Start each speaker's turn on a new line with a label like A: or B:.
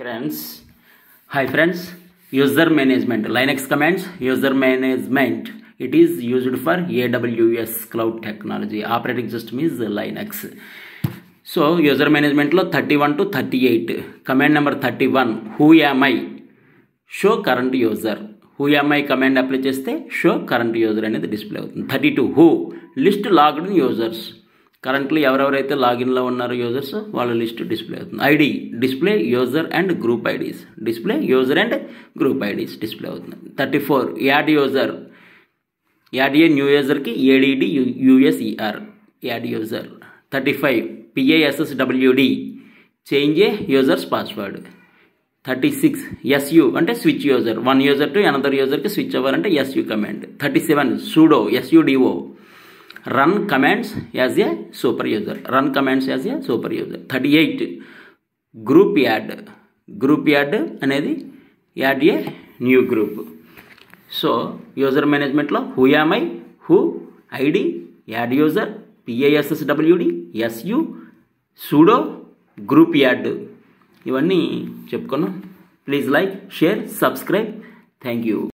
A: friends. Hi friends. User management. Linux commands. User management. It is used for AWS cloud technology. Operating system is Linux. So user management lo 31 to 38. Command number 31. Who am I? Show current user. Who am I command apply cheste show current user అనేది display అవుతుంది. 32. Who list logged in users. Currently ఎవరెవరైతే లాగిన్లో ఉన్నారో users వాళ్ళ list display అవుతుంది. ID display user and group IDs. Display user and group IDs display అవుతుంది. 34 add user. Add a new యూజర్కి A D D U S E R add user. 35 PASSWD change a user's password. 36 SU అంటే switch user. One user to another యూజర్కి switch అవ్వాలంటే SU command. 37 sudo SUDO run commands as a super user. Run commands as a super user. 38 group add. Group add అనేది add a new group. So user management లో who am I, who, ID, add user, PASSWD, SU, sudo, group add ఇవన్నీ చెప్పుకున్నాం. Please like, share, subscribe. Thank you.